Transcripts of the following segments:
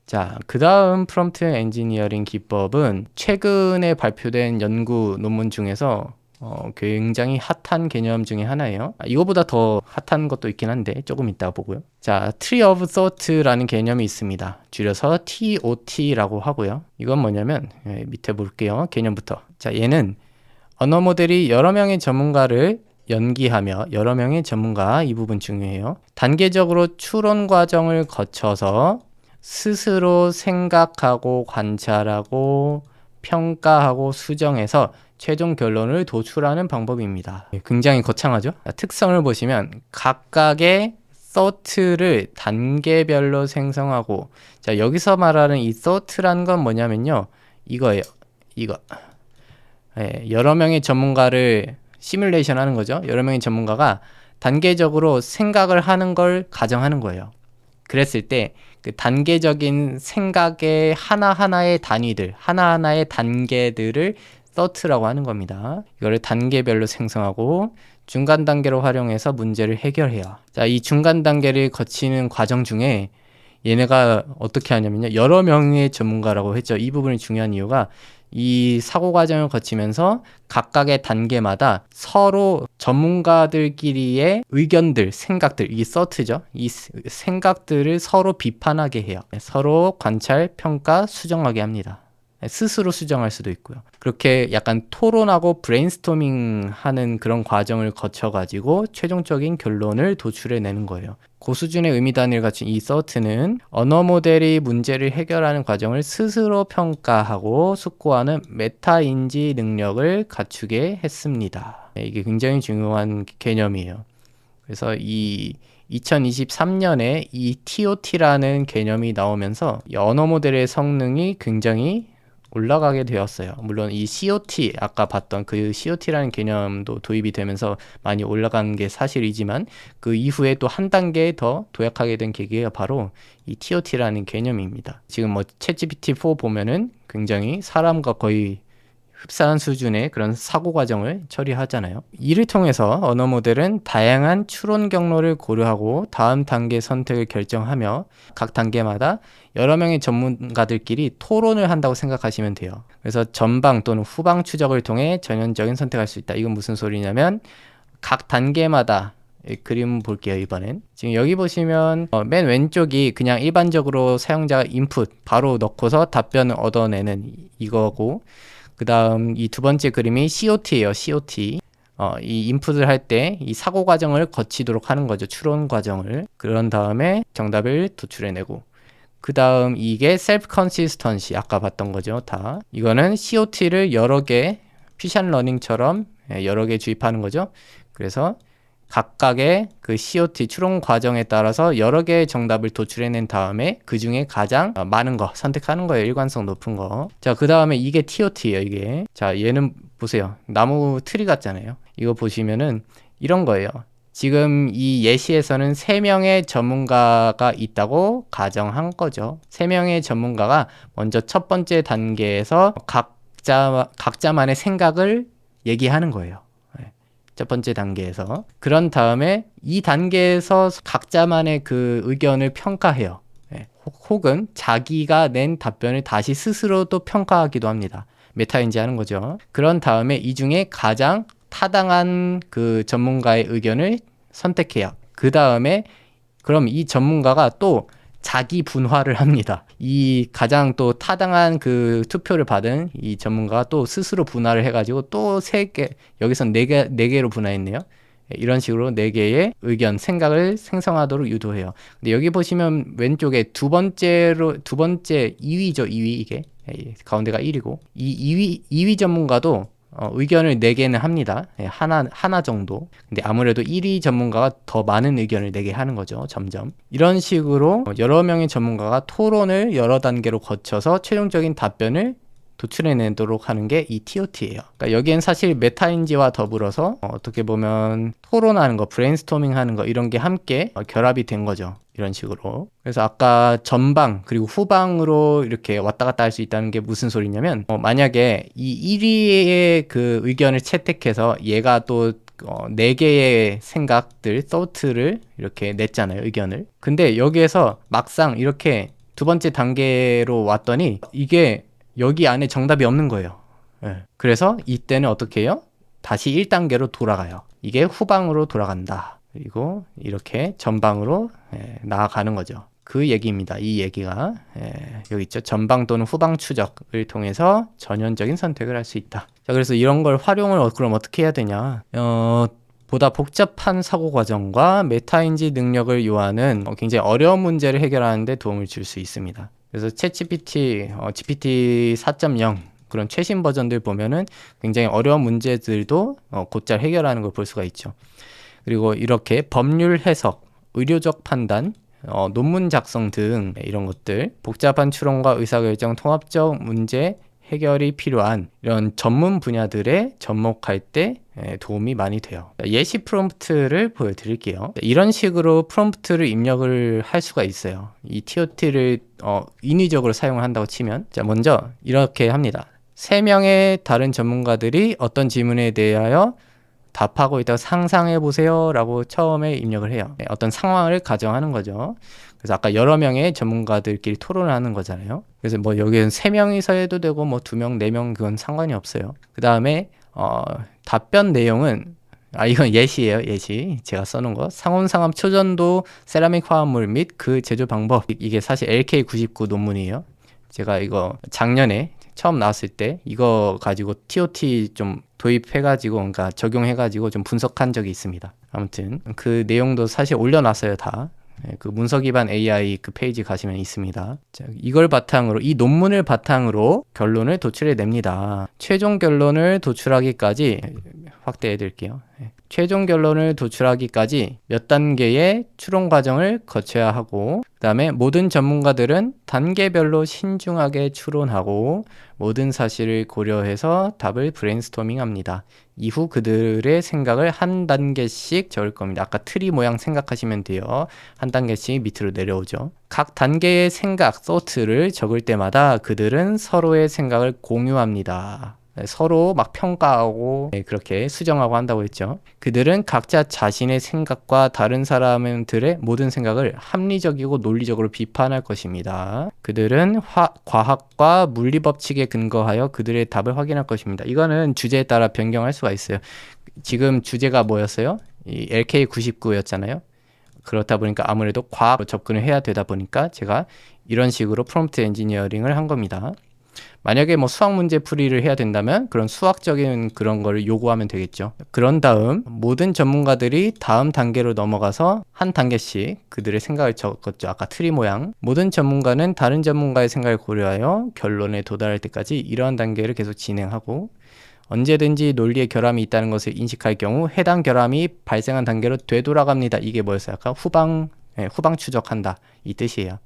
자, 그 다음 프롬프트 엔지니어링 기법은 최근에 발표된 연구 논문 중에서 굉장히 핫한 개념 중에 하나예요. 이거보다 더 핫한 것도 있긴 한데 조금 이따 보고요. 자, Tree of Thought라는 개념이 있습니다. 줄여서 TOT라고 하고요. 이건 뭐냐면 밑에 볼게요. 개념부터. 자, 얘는 언어 모델이 여러 명의 전문가를 연기하며 여러 명의 전문가, 이 부분 중요해요. 단계적으로 추론 과정을 거쳐서 스스로 생각하고 관찰하고 평가하고 수정해서 최종 결론을 도출하는 방법입니다. 굉장히 거창하죠? 특성을 보시면 각각의 thought를 단계별로 생성하고, 자, 여기서 말하는 이 thought라는 건 뭐냐면요, 이거예요. 이거. 여러 명의 전문가를 시뮬레이션 하는 거죠. 여러 명의 전문가가 단계적으로 생각을 하는 걸 가정하는 거예요. 그랬을 때 그 단계적인 생각의 하나하나의 단위들, 하나하나의 단계들을 thought라고 하는 겁니다. 이거를 단계별로 생성하고 중간 단계로 활용해서 문제를 해결해요. 자, 이 중간 단계를 거치는 과정 중에 얘네가 어떻게 하냐면요, 여러 명의 전문가라고 했죠. 이 부분이 중요한 이유가 이 사고 과정을 거치면서 각각의 단계마다 서로 전문가들끼리의 의견들, 생각들, 이 서트죠. 이 생각들을 서로 비판하게 해요. 서로 관찰, 평가, 수정하게 합니다. 스스로 수정할 수도 있고요. 그렇게 약간 토론하고 브레인스토밍 하는 그런 과정을 거쳐가지고 최종적인 결론을 도출해내는 거예요. 고수준의 의미 단위를 갖춘 이 서트는 언어 모델이 문제를 해결하는 과정을 스스로 평가하고 숙고하는 메타인지 능력을 갖추게 했습니다. 이게 굉장히 중요한 개념이에요. 그래서 이 2023년에 이 TOT라는 개념이 나오면서 이 언어 모델의 성능이 굉장히 올라가게 되었어요. 물론 이 COT, 아까 봤던 그 COT라는 개념도 도입이 되면서 많이 올라간 게 사실이지만 그 이후에 또 한 단계 더 도약하게 된 계기가 바로 이 TOT라는 개념입니다. 지금 뭐 챗GPT4 보면은 굉장히 사람과 거의 흡사한 수준의 그런 사고 과정을 처리하잖아요. 이를 통해서 언어 모델은 다양한 추론 경로를 고려하고 다음 단계 선택을 결정하며 각 단계마다 여러 명의 전문가들끼리 토론을 한다고 생각하시면 돼요. 그래서 전방 또는 후방 추적을 통해 전형적인 선택할 수 있다. 이건 무슨 소리냐면 각 단계마다 그림 볼게요. 이번엔 지금 여기 보시면 맨 왼쪽이 그냥 일반적으로 사용자가 인풋 바로 넣고서 답변을 얻어내는 이거고, 그 다음 이 두 번째 그림이 COT예요. COT. 이 인풋을 할 때 이 사고 과정을 거치도록 하는 거죠. 추론 과정을. 그런 다음에 정답을 도출해내고, 그 다음 이게 셀프 컨시스턴시, 아까 봤던 거죠. 다 이거는 COT를 여러 개, 피션 러닝처럼 여러 개 주입하는 거죠. 그래서 각각의 그 COT 추론 과정에 따라서 여러 개의 정답을 도출해낸 다음에 그 중에 가장 많은 거 선택하는 거예요. 일관성 높은 거. 자, 그 다음에 이게 TOT예요. 이게. 자, 얘는 보세요. 나무 트리 같잖아요. 이거 보시면은 이런 거예요. 지금 이 예시에서는 3명의 전문가가 있다고 가정한 거죠. 3명의 전문가가 먼저 첫 번째 단계에서 각자만의 생각을 얘기하는 거예요. 첫 번째 단계에서. 그런 다음에 이 단계에서 각자만의 그 의견을 평가해요. 혹은 자기가 낸 답변을 다시 스스로 또 평가하기도 합니다. 메타인지 하는 거죠. 그런 다음에 이 중에 가장 타당한 그 전문가의 의견을 선택해요. 그 다음에 그럼 이 전문가가 또 자기 분화를 합니다. 이 가장 또 타당한 그 투표를 받은 이 전문가가 또 스스로 분화를 해가지고 또 3개, 여기선 4개로 분화했네요. 이런 식으로 4개의 의견, 생각을 생성하도록 유도해요. 근데 여기 보시면 왼쪽에 두 번째 2위죠, 2위 이게. 가운데가 1이고. 이 2위 전문가도 의견을 4개는 합니다. 하나 정도. 근데 아무래도 1위 전문가가 더 많은 의견을 내게 하는 거죠. 점점. 이런 식으로 여러 명의 전문가가 토론을 여러 단계로 거쳐서 최종적인 답변을 도출해내도록 하는 게 이 TOT예요. 그러니까 여기엔 사실 메타인지와 더불어서 어떻게 보면 토론하는 거, 브레인스토밍 하는 거 이런 게 함께 결합이 된 거죠. 이런 식으로. 그래서 아까 전방 그리고 후방으로 이렇게 왔다 갔다 할 수 있다는 게 무슨 소리냐면 만약에 이 1위의 그 의견을 채택해서 얘가 또 4개의 생각들, thought를 이렇게 냈잖아요. 의견을. 근데 여기에서 막상 이렇게 두 번째 단계로 왔더니 이게 여기 안에 정답이 없는 거예요. 예. 그래서 이때는 어떻게 해요? 다시 1단계로 돌아가요. 이게 후방으로 돌아간다. 그리고 이렇게 전방으로 나아가는 거죠. 그 얘기입니다. 이 얘기가 여기 있죠. 전방 또는 후방 추적을 통해서 전형적인 선택을 할 수 있다. 자, 그래서 이런 걸 활용을 그럼 어떻게 해야 되냐? 보다 복잡한 사고 과정과 메타인지 능력을 요하는 굉장히 어려운 문제를 해결하는 데 도움을 줄 수 있습니다. 그래서 챗GPT, GPT 4.0 그런 최신 버전들 보면은 굉장히 어려운 문제들도 곧잘 해결하는 걸 볼 수가 있죠. 그리고 이렇게 법률 해석, 의료적 판단, 논문 작성 등 이런 것들, 복잡한 추론과 의사결정, 통합적 문제 해결이 필요한 이런 전문 분야들에 접목할 때 도움이 많이 돼요. 예시 프롬프트를 보여드릴게요. 이런 식으로 프롬프트를 입력을 할 수가 있어요. 이 TOT를 인위적으로 사용을 한다고 치면, 자, 먼저 이렇게 합니다. 3명의 다른 전문가들이 어떤 질문에 대하여 답하고 있다고 상상해 보세요 라고 처음에 입력을 해요. 어떤 상황을 가정하는 거죠. 그래서 아까 여러 명의 전문가들끼리 토론을 하는 거잖아요. 그래서 뭐 여기는 3명이서 해도 되고 뭐 2명, 4명 그건 상관이 없어요. 그 다음에 답변 내용은 이건 예시예요. 예시. 제가 써놓은 거. 상온상암 초전도 세라믹 화합물 및 그 제조 방법. 이게 사실 LK99 논문이에요. 제가 이거 작년에 처음 나왔을 때 이거 가지고 TOT 좀 도입해가지고 그러니까 적용해가지고 좀 분석한 적이 있습니다. 아무튼 그 내용도 사실 올려놨어요. 다. 그 문서 기반 AI 그 페이지 가시면 있습니다. 자, 이걸 바탕으로 이 논문을 바탕으로 결론을 도출해 냅니다. 최종 결론을 도출하기까지 확대해 드릴게요. 최종 결론을 도출하기까지 몇 단계의 추론 과정을 거쳐야 하고, 그 다음에 모든 전문가들은 단계별로 신중하게 추론하고 모든 사실을 고려해서 답을 브레인스토밍 합니다. 이후 그들의 생각을 한 단계씩 적을 겁니다. 아까 트리 모양 생각하시면 돼요. 한 단계씩 밑으로 내려오죠. 각 단계의 생각, thought를 적을 때마다 그들은 서로의 생각을 공유합니다. 서로 막 평가하고 그렇게 수정하고 한다고 했죠. 그들은 각자 자신의 생각과 다른 사람들의 모든 생각을 합리적이고 논리적으로 비판할 것입니다. 그들은 과학과 물리 법칙에 근거하여 그들의 답을 확인할 것입니다. 이거는 주제에 따라 변경할 수가 있어요. 지금 주제가 뭐였어요? 이 LK99였잖아요. 그렇다 보니까 아무래도 과학으로 접근을 해야 되다 보니까 제가 이런 식으로 프롬프트 엔지니어링을 한 겁니다. 만약에 뭐 수학 문제 풀이를 해야 된다면 그런 수학적인 그런 거를 요구하면 되겠죠. 그런 다음 모든 전문가들이 다음 단계로 넘어가서 한 단계씩 그들의 생각을 적었죠. 아까 트리 모양. 모든 전문가는 다른 전문가의 생각을 고려하여 결론에 도달할 때까지 이러한 단계를 계속 진행하고, 언제든지 논리의 결함이 있다는 것을 인식할 경우 해당 결함이 발생한 단계로 되돌아갑니다. 이게 뭐였어요? 아까 후방 추적한다 이 뜻이에요.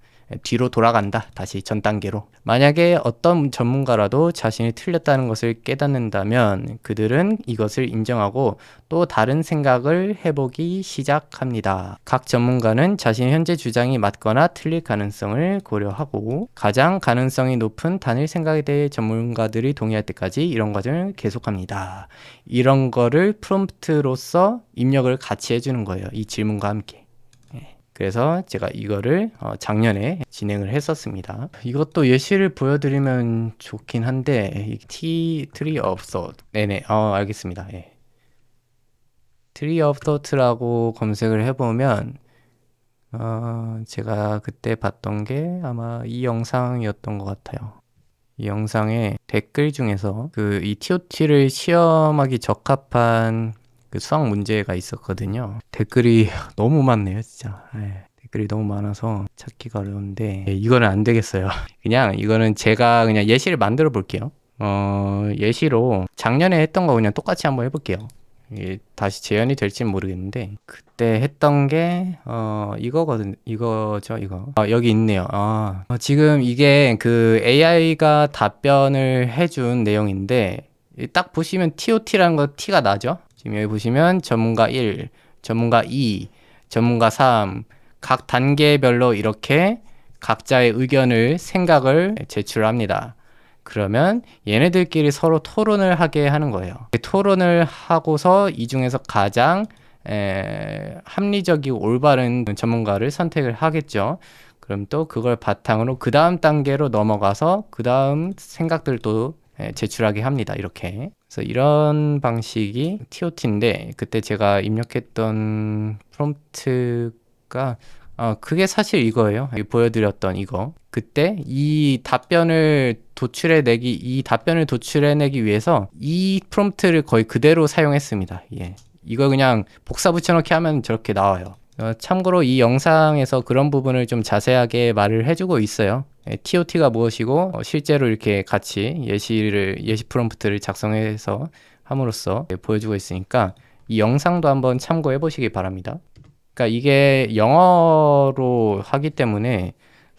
뒤로 돌아간다. 다시 전 단계로. 만약에 어떤 전문가라도 자신이 틀렸다는 것을 깨닫는다면 그들은 이것을 인정하고 또 다른 생각을 해보기 시작합니다. 각 전문가는 자신의 현재 주장이 맞거나 틀릴 가능성을 고려하고 가장 가능성이 높은 단일 생각에 대해 전문가들이 동의할 때까지 이런 과정을 계속합니다. 이런 거를 프롬프트로서 입력을 같이 해주는 거예요. 이 질문과 함께. 그래서 제가 이거를 작년에 진행을 했었습니다. 이것도 예시를 보여드리면 좋긴 한데 Tree of Thought. 네네, 알겠습니다. 예. Tree of Thought라고 검색을 해보면 제가 그때 봤던 게 아마 이 영상이었던 것 같아요. 이 영상에 댓글 중에서 이 TOT를 시험하기 적합한 그 수학 문제가 있었거든요. 댓글이 너무 많네요, 진짜. 댓글이 너무 많아서 찾기가 어려운데 이거는 안 되겠어요. 그냥 이거는 제가 그냥 예시를 만들어 볼게요. 예시로 작년에 했던 거 그냥 똑같이 한번 해볼게요. 다시 재현이 될지는 모르겠는데 그때 했던 게 이거죠. 여기 있네요. 지금 이게 그 AI가 답변을 해준 내용인데 딱 보시면 TOT라는 거 T가 나죠. 지금 여기 보시면 전문가 1, 전문가 2, 전문가 3, 각 단계별로 이렇게 각자의 의견을, 생각을 제출합니다. 그러면 얘네들끼리 서로 토론을 하게 하는 거예요. 토론을 하고서 이 중에서 가장 합리적이고 올바른 전문가를 선택을 하겠죠. 그럼 또 그걸 바탕으로 그 다음 단계로 넘어가서 그 다음 생각들도 제출하게 합니다. 이렇게. 그래서 이런 방식이 TOT인데 그때 제가 입력했던 프롬프트가 그게 사실 이거예요. 보여드렸던 이거. 그때 이 답변을 도출해내기 위해서 이 프롬프트를 거의 그대로 사용했습니다. 예. 이거 그냥 복사 붙여넣기 하면 저렇게 나와요. 참고로 이 영상에서 그런 부분을 좀 자세하게 말을 해주고 있어요. TOT가 무엇이고 실제로 이렇게 같이 예시 프롬프트를 작성해서 함으로써 보여주고 있으니까 이 영상도 한번 참고해 보시기 바랍니다. 그러니까 이게 영어로 하기 때문에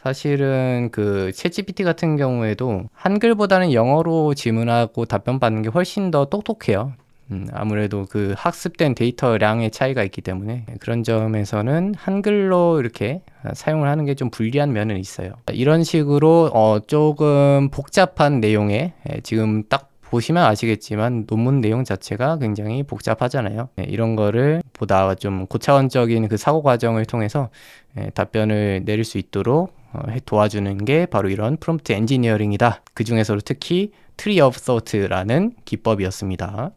사실은 그 챗GPT 같은 경우에도 한글보다는 영어로 질문하고 답변 받는 게 훨씬 더 똑똑해요. 아무래도 그 학습된 데이터량의 차이가 있기 때문에 그런 점에서는 한글로 이렇게 사용을 하는 게 좀 불리한 면은 있어요. 이런 식으로 조금 복잡한 내용에 지금 딱 보시면 아시겠지만 논문 내용 자체가 굉장히 복잡하잖아요. 이런 거를 보다 좀 고차원적인 그 사고 과정을 통해서 답변을 내릴 수 있도록 도와주는 게 바로 이런 프롬프트 엔지니어링이다. 그 중에서도 특히 트리 오브 소트라는 기법이었습니다.